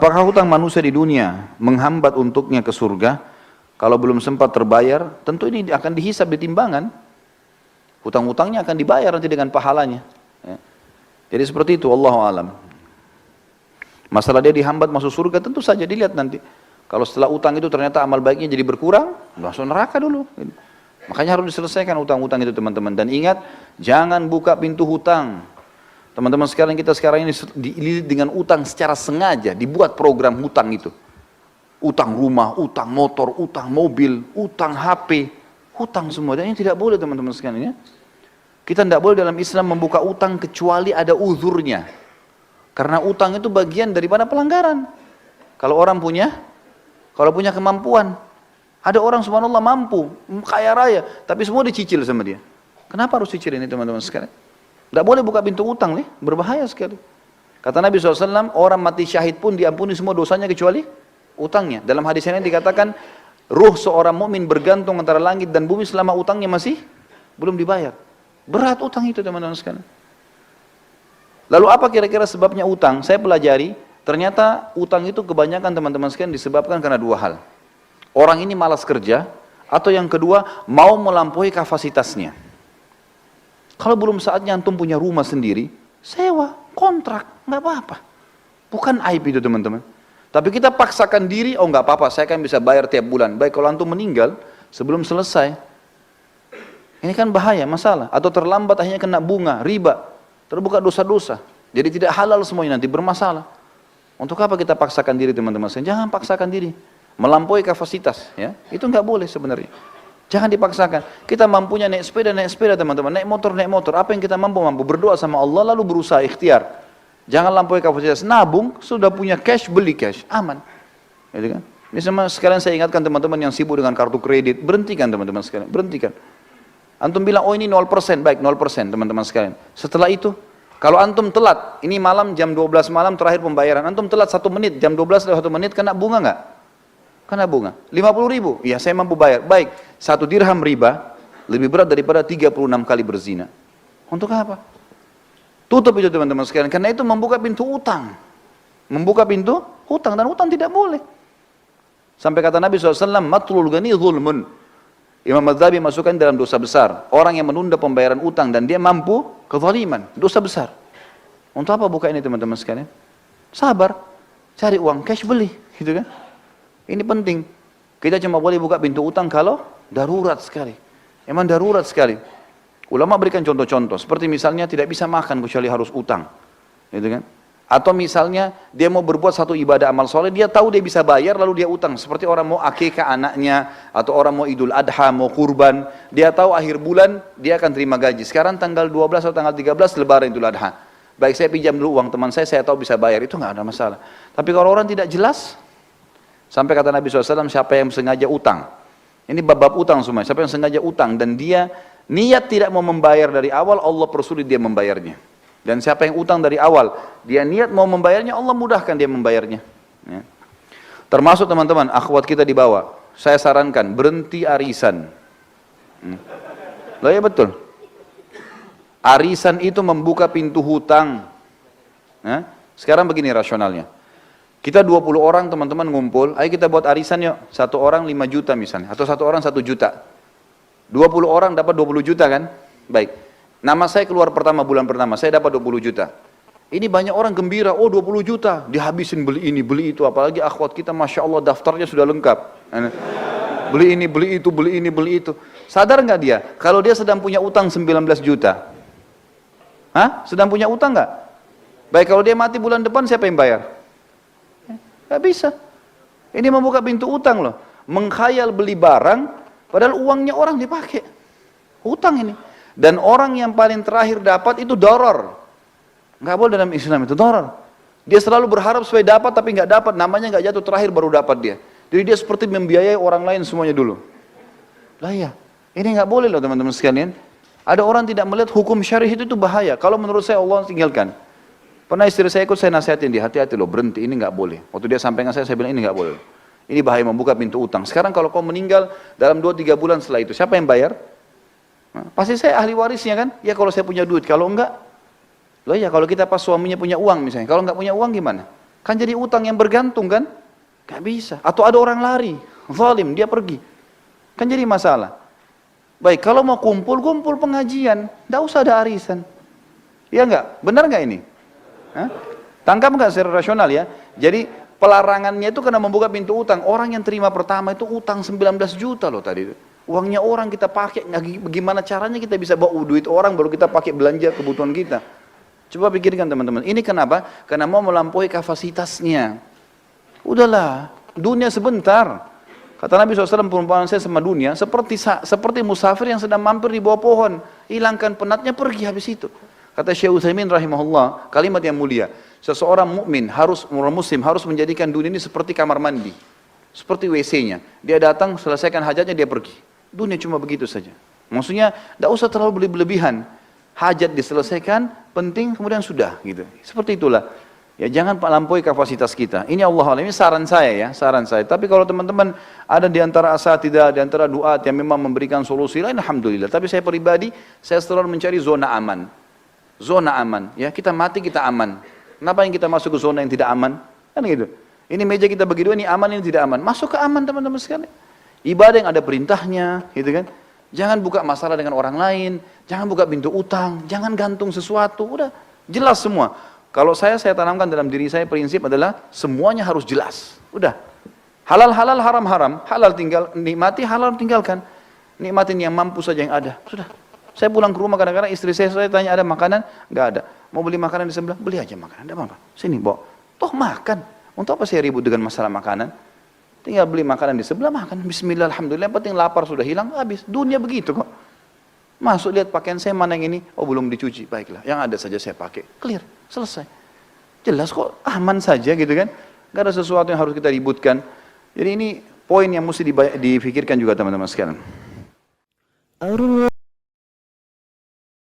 Apakah hutang manusia di dunia menghambat untuknya ke surga? Kalau belum sempat terbayar, tentu ini akan dihisab di timbangan. Hutang-hutangnya akan dibayar nanti dengan pahalanya. Ya. Jadi seperti itu, Wallahu a'lam. Masalah dia dihambat masuk surga, tentu saja dilihat nanti. Kalau setelah utang itu ternyata amal baiknya jadi berkurang, masuk neraka dulu. Makanya harus diselesaikan utang-utang itu teman-teman. Dan ingat, jangan buka pintu hutang. Teman-teman sekalian, kita sekarang ini dililit dengan utang secara sengaja, dibuat program hutang itu. Utang rumah, utang motor, utang mobil, utang HP, hutang semua. Dan ini tidak boleh teman-teman sekalian ya. Kita tidak boleh dalam Islam membuka utang kecuali ada uzurnya. Karena utang itu bagian daripada pelanggaran. Kalau orang punya kemampuan. Ada orang subhanallah mampu, kaya raya, tapi semua dicicil sama dia. Kenapa harus cicil ini teman-teman sekalian? Tidak boleh buka pintu utang nih, berbahaya sekali. Kata Nabi SAW, orang mati syahid pun diampuni semua dosanya kecuali utangnya. Dalam hadis ini dikatakan, ruh seorang mukmin bergantung antara langit dan bumi selama utangnya masih belum dibayar. Berat utang itu teman-teman sekalian. Lalu apa kira-kira sebabnya utang? Saya pelajari, ternyata utang itu kebanyakan teman-teman sekalian disebabkan karena dua hal. Orang ini malas kerja, atau yang kedua, mau melampaui kapasitasnya. Kalau belum saatnya antum punya rumah sendiri, sewa, kontrak, nggak apa-apa. Bukan aib itu teman-teman. Tapi kita paksakan diri, oh nggak apa-apa, saya kan bisa bayar tiap bulan. Baik kalau antum meninggal, sebelum selesai. Ini kan bahaya, masalah. Atau terlambat akhirnya kena bunga, riba, terbuka dosa-dosa. Jadi tidak halal semuanya nanti, bermasalah. Untuk apa kita paksakan diri teman-teman? Jangan paksakan diri. Melampaui kapasitas, ya itu nggak boleh sebenarnya. Jangan dipaksakan. Kita mampunya naik sepeda teman-teman, naik motor. Apa yang kita mampu berdoa sama Allah lalu berusaha ikhtiar. Jangan lampaui kapasitas. Nabung, sudah punya cash, beli cash, aman. Gitu kan? Misalnya sekalian saya ingatkan teman-teman yang sibuk dengan kartu kredit, berhentikan teman-teman sekalian, berhentikan. Antum bilang, oh ini 0%, baik 0% teman-teman sekalian. Setelah itu, kalau antum telat, ini malam jam 12 malam terakhir pembayaran, antum telat 1 menit, jam 12 lewat 1 menit, kena bunga nggak? Kena bunga. 50.000, ya saya mampu bayar. Baik, 1 dirham riba lebih berat daripada 36 kali berzina. Untuk apa? Tutup itu teman-teman sekalian. Karena itu membuka pintu utang. Membuka pintu hutang, dan hutang tidak boleh. Sampai kata Nabi SAW, matlul ghani zulmun. Imam Madzhabi masukkan dalam dosa besar. Orang yang menunda pembayaran utang dan dia mampu, kezaliman, dosa besar. Untuk apa buka ini teman-teman sekalian? Sabar, cari uang cash beli, gitu kan? Ini penting. Kita cuma boleh buka pintu utang kalau darurat sekali. Emang darurat sekali. Ulama berikan contoh-contoh. Seperti misalnya tidak bisa makan kecuali harus utang. Gitu kan? Atau misalnya dia mau berbuat satu ibadah amal soleh, dia tahu dia bisa bayar lalu dia utang. Seperti orang mau akikah anaknya, atau orang mau idul adha, mau kurban. Dia tahu akhir bulan dia akan terima gaji. Sekarang tanggal 12 atau tanggal 13 lebaran idul adha. Baik saya pinjam dulu uang teman saya tahu bisa bayar. Itu nggak ada masalah. Tapi kalau orang tidak jelas, sampai kata Nabi SAW, siapa yang sengaja utang. Ini bab-bab utang semua. Siapa yang sengaja utang dan dia niat tidak mau membayar dari awal, Allah persulit dia membayarnya. Dan siapa yang utang dari awal, dia niat mau membayarnya, Allah mudahkan dia membayarnya. Ya. Termasuk teman-teman, akhwat kita di bawah. Saya sarankan, berhenti arisan. Loh ya betul. Arisan itu membuka pintu hutang. Ya. Sekarang begini rasionalnya. Kita 20 orang teman-teman ngumpul, ayo kita buat arisan yuk, 1 orang 5 juta misalnya, atau 1 orang 1 juta. 20 orang dapat 20 juta kan? Baik, nama saya keluar pertama, bulan pertama, saya dapat 20 juta. Ini banyak orang gembira, oh 20 juta, dihabisin beli ini, beli itu, apalagi akhwat kita Masya Allah daftarnya sudah lengkap. Beli ini, beli itu, beli ini, beli itu. Sadar nggak dia, kalau dia sedang punya utang 19 juta? Hah? Sedang punya utang nggak? Baik, kalau dia mati bulan depan siapa yang bayar? Gak bisa. Ini membuka pintu utang loh. Mengkhayal beli barang, padahal uangnya orang dipakai. Utang ini. Dan orang yang paling terakhir dapat itu doror. Gak boleh dalam Islam itu doror. Dia selalu berharap supaya dapat tapi gak dapat. Namanya gak jatuh terakhir baru dapat dia. Jadi dia seperti membiayai orang lain semuanya dulu. Lah ya, ini gak boleh loh teman-teman sekalian. Ada orang tidak melihat hukum syarih itu bahaya. Kalau menurut saya Allah tinggalkan. Pernah istri saya ikut, saya nasihatin dia, hati-hati loh, berhenti, ini nggak boleh. Waktu dia sampaikan saya bilang ini nggak boleh. Ini bahaya membuka pintu utang. Sekarang kalau kau meninggal dalam 2-3 bulan setelah itu, siapa yang bayar? Nah, pasti saya ahli warisnya kan? Ya kalau saya punya duit, kalau enggak, loh ya kalau kita pas suaminya punya uang misalnya, kalau nggak punya uang gimana? Kan jadi utang yang bergantung kan? Gak bisa. Atau ada orang lari, zalim, dia pergi. Kan jadi masalah. Baik, kalau mau kumpul pengajian. Nggak usah ada arisan. Iya enggak? Benar enggak ini? Hah? Tangkap enggak secara rasional ya? Jadi pelarangannya itu karena membuka pintu utang. Orang yang terima pertama itu utang 19 juta loh tadi. Uangnya orang kita pakai, bagaimana caranya kita bisa bawa duit orang baru kita pakai belanja kebutuhan kita. Coba pikirkan teman-teman. Ini kenapa? Karena mau melampaui kapasitasnya. Udahlah, dunia sebentar. Kata Nabi SAW, perumpamaan saya sama dunia seperti musafir yang sedang mampir di bawah pohon. Hilangkan penatnya, pergi habis itu. Kata Syekh Utsaimin rahimahullah, kalimat yang mulia. Seseorang mukmin orang muslim harus menjadikan dunia ini seperti kamar mandi. Seperti WC-nya. Dia datang, selesaikan hajatnya, dia pergi. Dunia cuma begitu saja. Maksudnya, tidak usah terlalu berlebihan. Hajat diselesaikan, penting, kemudian sudah. Gitu. Seperti itulah. Ya jangan melampaui kapasitas kita. Ini Allah Allah, ini saran saya ya, saran saya. Tapi kalau teman-teman ada di antara asatidzah, di antara duat yang memang memberikan solusi lain, alhamdulillah. Tapi saya pribadi, saya selalu mencari zona aman. Zona aman, ya kita mati kita aman. Kenapa yang kita masuk ke zona yang tidak aman? Kan gitu. Ini meja kita bagi dua, ini aman, ini tidak aman. Masuk ke aman teman-teman sekalian. Ibadah yang ada perintahnya, gitu kan. Jangan buka masalah dengan orang lain, jangan buka pintu utang, jangan gantung sesuatu. Udah jelas semua. Kalau saya tanamkan dalam diri saya prinsip adalah semuanya harus jelas. Udah. Halal halal, haram haram. Halal tinggal nikmati, halal tinggalkan. Nikmatin yang mampu saja yang ada. Sudah. Saya pulang ke rumah kadang-kadang istri saya tanya ada makanan? Enggak ada. Mau beli makanan di sebelah? Beli aja makanan. Enggak apa-apa. Sini bawa. Toh makan. Untuk apa saya ribut dengan masalah makanan? Tinggal beli makanan di sebelah makan. Bismillah, alhamdulillah. Yang penting lapar sudah hilang, habis. Dunia begitu kok. Masuk lihat pakaian saya mana yang ini? Oh belum dicuci. Baiklah. Yang ada saja saya pakai. Clear. Selesai. Jelas kok, aman saja gitu kan. Gak ada sesuatu yang harus kita ributkan. Jadi ini poin yang mesti difikirkan juga teman-teman sekalian.